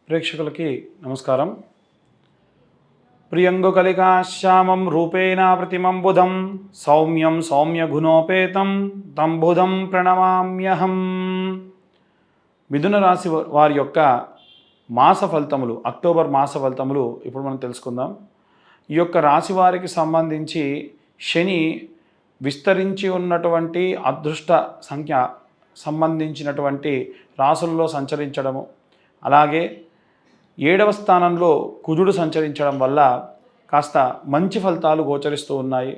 ప్రేక్షకులకి నమస్కారం. ప్రియంగు కలికాశ్యామం రూపేణ ప్రతిమం బుధం సౌమ్యం సౌమ్యగుణోపేతం తం బుధం ప్రణమామ్యహం. మిథున రాశి వారి యొక్క మాస ఫలితములు, అక్టోబర్ మాస ఫలితములు ఇప్పుడు మనం తెలుసుకుందాం. ఈ యొక్క రాశి వారికి సంబంధించి శని విస్తరించి ఉన్నటువంటి అదృష్ట సంఖ్య సంబంధించినటువంటి రాసుల్లో సంచరించడము, అలాగే 7వ స్థానంలో కుజుడు సంచరించడం వల్ల కాస్త మంచి ఫలితాలు గోచరిస్తూ ఉన్నాయి.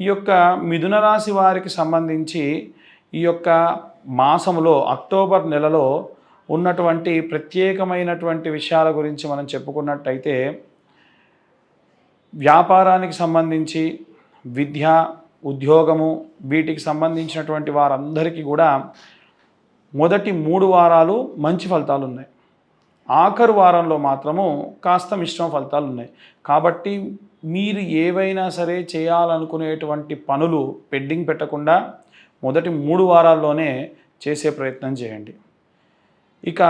ఈ యొక్క మిథున రాశి వారికి సంబంధించి ఈ యొక్క మాసములో అక్టోబర్ నెలలో ఉన్నటువంటి ప్రత్యేకమైనటువంటి విషయాల గురించి మనం చెప్పుకున్నట్టయితే, వ్యాపారానికి సంబంధించి, విద్య, ఉద్యోగము, వీటికి సంబంధించినటువంటి వారందరికీ కూడా మొదటి 3 వారాలు మంచి ఫలితాలు ఉన్నాయి. ఆఖరు వారంలో మాత్రము కాస్త మిశ్రమ ఫలితాలు ఉన్నాయి. కాబట్టి మీరు ఏవైనా సరే చేయాలనుకునేటువంటి పనులు పెండింగ్ పెట్టకుండా మొదటి 3 వారాల్లోనే చేసే ప్రయత్నం చేయండి. ఇక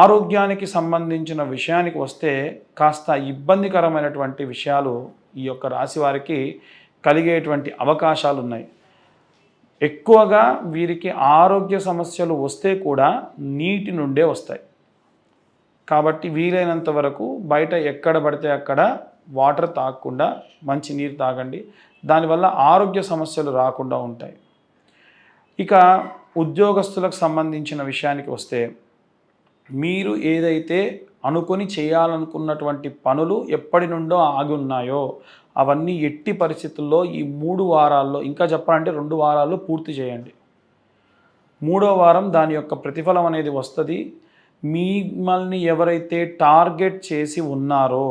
ఆరోగ్యానికి సంబంధించిన విషయానికి వస్తే కాస్త ఇబ్బందికరమైనటువంటి విషయాలు ఈ యొక్క రాశి వారికి కలిగేటువంటి అవకాశాలు ఉన్నాయి. ఎక్కువగా వీరికి ఆరోగ్య సమస్యలు వస్తే కూడా నీటి నుండే వస్తాయి. కాబట్టి వీలైనంత వరకు బయట ఎక్కడ పడితే అక్కడ వాటర్ తాగకుండా మంచి నీరు తాగండి. దానివల్ల ఆరోగ్య సమస్యలు రాకుండా ఉంటాయి. ఇక ఉద్యోగస్తులకు సంబంధించిన విషయానికి వస్తే, మీరు ఏదైతే అనుకొని చేయాలనుకున్నటువంటి పనులు ఎప్పటి నుండో ఆగి ఉన్నాయో అవన్నీ ఎట్టి పరిస్థితుల్లో ఈ 3 వారాల్లో, ఇంకా చెప్పాలంటే 2 వారాల్లో పూర్తి చేయండి. 3వ వారం దాని యొక్క ప్రతిఫలం అనేది వస్తుంది. మిమ్మల్ని ఎవరైతే టార్గెట్ చేసి ఉన్నారో,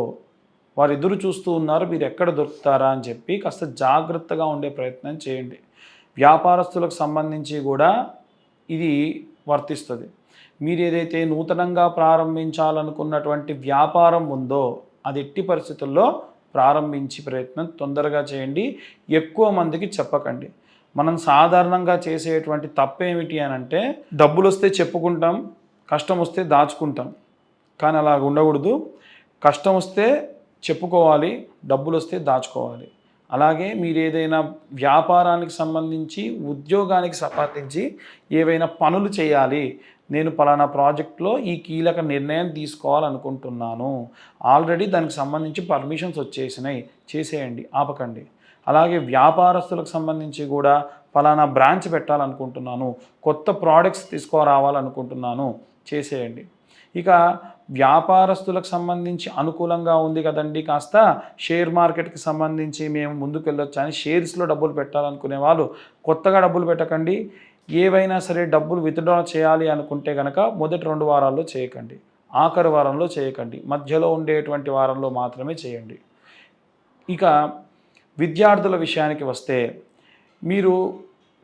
వారు ఎదురు చూస్తూ ఉన్నారో మీరు ఎక్కడ దొరుకుతారా అని చెప్పి కాస్త జాగ్రత్తగా ఉండే ప్రయత్నం చేయండి. వ్యాపారస్తులకు సంబంధించి కూడా ఇది వర్తిస్తుంది. మీరు ఏదైతే నూతనంగా ప్రారంభించాలనుకున్నటువంటి వ్యాపారం ఉందో అది ఎట్టి పరిస్థితుల్లో ప్రారంభించి ప్రయత్నం తొందరగా చేయండి. ఎక్కువ మందికి చెప్పకండి. మనం సాధారణంగా చేసేటువంటి తప్పేమిటి అని అంటే, డబ్బులు వస్తే చెప్పుకుంటాం, కష్టం వస్తే దాచుకుంటాం. కానీ అలా ఉండకూడదు. కష్టం వస్తే చెప్పుకోవాలి, డబ్బులు వస్తే దాచుకోవాలి. అలాగే మీరు ఏదైనా వ్యాపారానికి సంబంధించి, ఉద్యోగానికి సంబంధించి ఏవైనా పనులు చేయాలి, నేను పలానా ప్రాజెక్ట్లో ఈ కీలక నిర్ణయం తీసుకోవాలనుకుంటున్నాను, ఆల్రెడీ దానికి సంబంధించి పర్మిషన్స్ వచ్చేసినాయి, చేసేయండి, ఆపకండి. అలాగే వ్యాపారస్తులకు సంబంధించి కూడా పలానా బ్రాంచ్ పెట్టాలనుకుంటున్నాను, కొత్త ప్రోడక్ట్స్ తీసుకురావాలనుకుంటున్నాను, చేసేయండి. ఇక వ్యాపారస్తులకు సంబంధించి అనుకూలంగా ఉంది కదండి, కాస్త షేర్ మార్కెట్కి సంబంధించి మేము ముందుకు వెళ్ళొచ్చు అని షేర్స్లో డబ్బులు పెట్టాలనుకునే వాళ్ళు కొత్తగా డబ్బులు పెట్టకండి. ఏవైనా సరే డబ్బులు విత్డ్రా చేయాలి అనుకుంటే కనుక మొదటి 2 వారాల్లో చేయకండి, ఆఖరి వారంలో చేయకండి, మధ్యలో ఉండేటువంటి వారంలో మాత్రమే చేయండి. ఇక విద్యార్థుల విషయానికి వస్తే, మీరు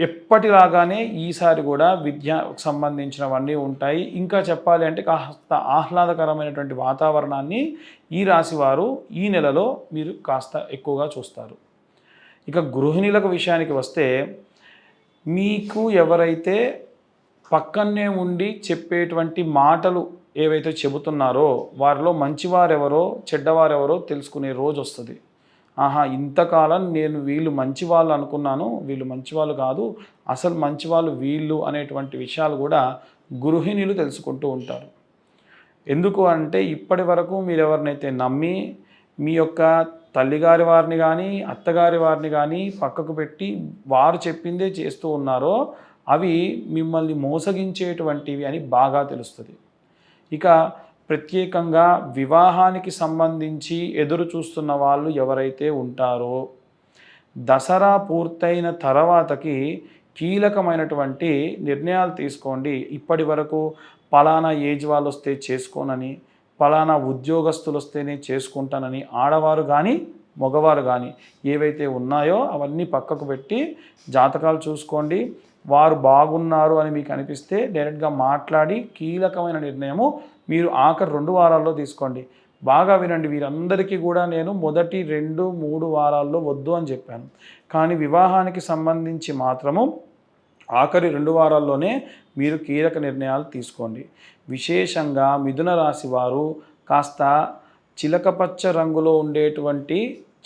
ఎప్పటిలాగానే ఈసారి కూడా విద్యకు సంబంధించినవన్నీ ఉంటాయి. ఇంకా చెప్పాలి అంటే కాస్త ఆహ్లాదకరమైనటువంటి వాతావరణాన్ని ఈ రాశివారు ఈ నెలలో మీరు కాస్త ఎక్కువగా చూస్తారు. ఇక గృహిణులకు విషయానికి వస్తే, మీకు ఎవరైతే పక్కనే ఉండి చెప్పేటువంటి మాటలు ఏవైతే చెబుతున్నారో వారిలో మంచివారెవరో చెడ్డవారెవరో తెలుసుకునే రోజు వస్తుంది. ఆహా, ఇంతకాలం నేను వీళ్ళు మంచివాళ్ళు అనుకున్నాను, వీళ్ళు మంచివాళ్ళు కాదు, అసలు మంచివాళ్ళు వీళ్ళు అనేటువంటి విషయాలు కూడా గృహిణులు తెలుసుకుంటూ ఉంటారు. ఎందుకు అంటే, ఇప్పటి వరకు మీరు ఎవరినైతే నమ్మి మీ యొక్క తల్లిగారి వారిని కానీ అత్తగారి వారిని కానీ పక్కకు పెట్టి వారు చెప్పిందే చేస్తూ ఉన్నారో అవి మిమ్మల్ని మోసగించేటువంటివి అని బాగా తెలుస్తుంది. ఇక ప్రత్యేకంగా వివాహానికి సంబంధించి ఎదురు చూస్తున్న వాళ్ళు ఎవరైతే ఉంటారో, దసరా పూర్తయిన తర్వాతకి కీలకమైనటువంటి నిర్ణయాలు తీసుకోండి. ఇప్పటి వరకు పలానా ఏజ్ వాళ్ళు వస్తే చేసుకోనని, పలానా ఉద్యోగస్తులు వస్తేనే చేసుకుంటానని ఆడవారు కానీ మగవారు కానీ ఏవైతే ఉన్నాయో అవన్నీ పక్కకు పెట్టి జాతకాలు చూసుకోండి. వారు బాగున్నారు అని మీకు అనిపిస్తే డైరెక్ట్గా మాట్లాడి కీలకమైన నిర్ణయము మీరు ఆఖరి 2 వారాల్లో తీసుకోండి. బాగా వినండి, వీరందరికీ కూడా నేను మొదటి 2-3 వారాల్లో వద్దు అని చెప్పాను. కానీ వివాహానికి సంబంధించి మాత్రము ఆఖరి 2 వారాల్లోనే మీరు కీలక నిర్ణయాలు తీసుకోండి. విశేషంగా మిథున రాశి వారు కాస్త చిలకపచ్చ రంగులో ఉండేటువంటి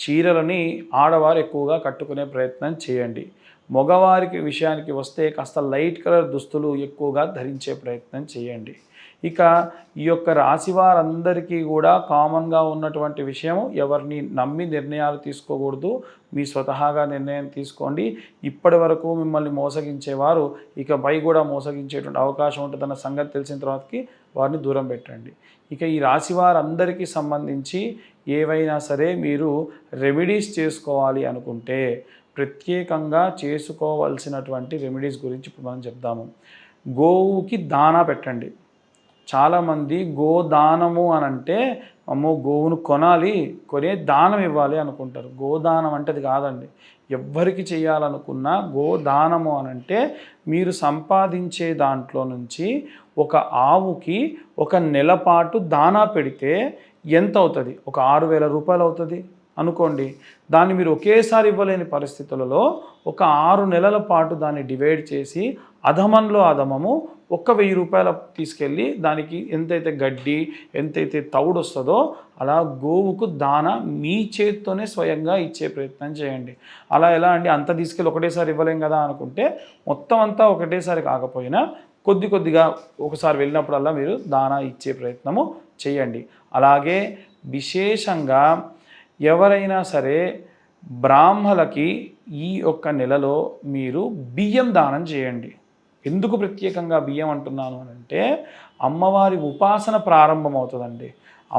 చీరలని ఆడవారు ఎక్కువగా కట్టుకునే ప్రయత్నం చేయండి. మగవారికి విషయానికి వస్తే కాస్త లైట్ కలర్ దుస్తులు ఎక్కువగా ధరించే ప్రయత్నం చేయండి. ఇక ఈ యొక్క రాశి వారందరికీ కూడా కామన్గా ఉన్నటువంటి విషయం, ఎవరిని నమ్మి నిర్ణయాలు తీసుకోకూడదు. మీ స్వతహాగా నిర్ణయం తీసుకోండి. ఇప్పటి వరకు మిమ్మల్ని మోసగించేవారు ఇకపై కూడా మోసగించేటువంటి అవకాశం ఉంటుందన్న సంగతి తెలిసిన తర్వాతకి వారిని దూరం పెట్టండి. ఇక ఈ రాశి వారందరికీ సంబంధించి ఏవైనా సరే మీరు రెమెడీస్ చేసుకోవాలి అనుకుంటే ప్రత్యేకంగా చేసుకోవాల్సినటువంటి రెమెడీస్ గురించి ఇప్పుడు మనం చెప్దాము. గోవుకి దానా పెట్టండి. చాలామంది గోదానము అని అంటే అమ్మో గోవును కొనే దానం ఇవ్వాలి అనుకుంటారు. గోదానం అంటే అది కాదండి. ఎవ్వరికి చేయాలనుకున్నా గోదానము అని అంటే మీరు సంపాదించే దాంట్లో నుంచి ఒక ఆవుకి ఒక నెల పాటు దానా పెడితే ఎంత అవుతుంది? ఒక 6,000 రూపాయలు అవుతుంది అనుకోండి. దాన్ని మీరు ఒకేసారి ఇవ్వలేని పరిస్థితులలో ఒక 6 నెలల పాటు దాన్ని డివైడ్ చేసి అధమంలో అధమము 1,000 రూపాయలు తీసుకెళ్ళి దానికి ఎంతైతే గడ్డి ఎంతైతే తౌడు వస్తుందో అలా గోవుకు దాన మీ చేత్తోనే స్వయంగా ఇచ్చే ప్రయత్నం చేయండి. అలా ఎలా అండి, అంత తీసుకెళ్ళి ఒకటేసారి ఇవ్వలేం కదా అనుకుంటే మొత్తం అంతా ఒకటేసారి కాకపోయినా కొద్దిగా ఒకసారి వెళ్ళినప్పుడల్లా మీరు దానా ఇచ్చే ప్రయత్నము చేయండి. అలాగే విశేషంగా ఎవరైనా సరే బ్రాహ్మలకి ఈ ఒక్క నెలలో మీరు బియ్యం దానం చేయండి. ఎందుకు ప్రత్యేకంగా బియ్యం అంటున్నాను అంటే అమ్మవారి ఉపాసన ప్రారంభమవుతుందండి.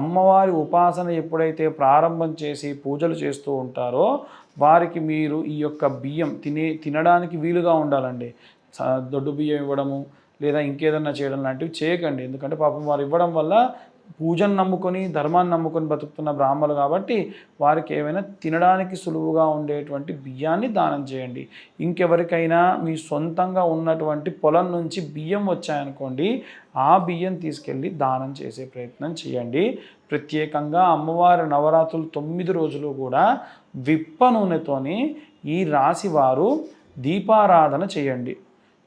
అమ్మవారి ఉపాసన ఎప్పుడైతే ప్రారంభం చేసి పూజలు చేస్తూ ఉంటారో వారికి మీరు ఈ యొక్క బియ్యం తినడానికి వీలుగా ఉండాలండి. దొడ్డు బియ్యం ఇవ్వడము లేదా ఇంకేదన్నా చేయడం లాంటివి చేయకండి. ఎందుకంటే పాపం వారు ఇవ్వడం వల్ల పూజను నమ్ముకొని ధర్మాన్ని నమ్ముకొని బతుకుతున్న బ్రాహ్మణులు కాబట్టి వారికి ఏమైనా తినడానికి సులువుగా ఉండేటువంటి బియ్యాన్ని దానం చేయండి. ఇంకెవరికైనా మీ సొంతంగా ఉన్నటువంటి పొలం నుంచి బియ్యం వచ్చాయనుకోండి, ఆ బియ్యం తీసుకెళ్ళి దానం చేసే ప్రయత్నం చేయండి. ప్రత్యేకంగా అమ్మవారి నవరాత్రులు 9 రోజులు కూడా విప్ప నూనెతోని ఈ రాశి వారు దీపారాధన చేయండి.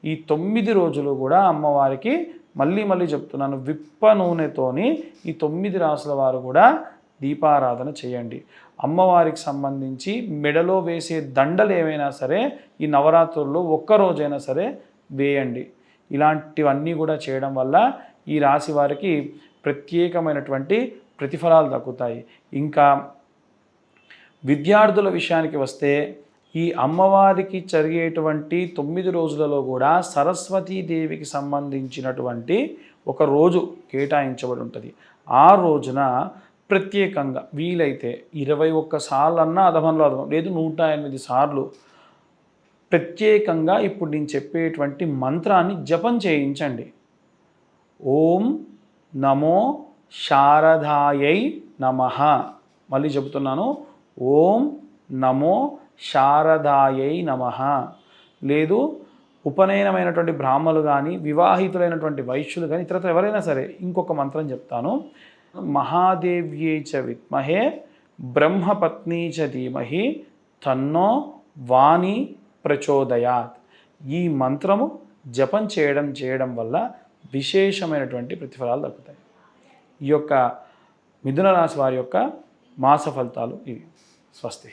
ఈ 9 రోజులు కూడా అమ్మవారికి మళ్ళీ చెప్తున్నాను, విప్ప నూనెతోని ఈ 9 రాసుల వారు కూడా దీపారాధన చేయండి. అమ్మవారికి సంబంధించి మెడలో వేసే దండలు ఏమైనా సరే ఈ నవరాత్రుల్లో ఒక్కరోజైనా సరే వేయండి. ఇలాంటివన్నీ కూడా చేయడం వల్ల ఈ రాశి వారికి ప్రత్యేకమైనటువంటి ప్రతిఫలాలు దక్కుతాయి. ఇంకా విద్యార్థుల విషయానికి వస్తే ఈ అమ్మవారికి జరిగేటువంటి 9 రోజులలో కూడా సరస్వతీదేవికి సంబంధించినటువంటి ఒక రోజు కేటాయించబడి ఉంటుంది. ఆ రోజున ప్రత్యేకంగా వీలైతే 21 సార్లు అన్నా అధమంలో అధమం లేదు 108 సార్లు ప్రత్యేకంగా ఇప్పుడు నేను చెప్పేటువంటి మంత్రాన్ని జపం చేయించండి. ఓం నమో శారదాయై నమః. మళ్ళీ చెబుతున్నాను, ఓం నమో శారదాయై నమః. లేదు ఉపనయనమైనటువంటి బ్రాహ్మలు కానీ వివాహితులైనటువంటి వైశ్యులు కానీ ఇతరత్ర ఎవరైనా సరే ఇంకొక మంత్రం చెప్తాను. మహాదేవ్యై చ విద్మహే బ్రహ్మపత్నీ చ ధీమహి తన్నో వాణి ప్రచోదయాత్. ఈ మంత్రము జపం చేయడం వల్ల విశేషమైనటువంటి ప్రతిఫలాలు దక్కుతాయి. ఈ యొక్క మిథున రాశి వారి యొక్క మాస ఫలితాలు ఇవి. స్వస్తి.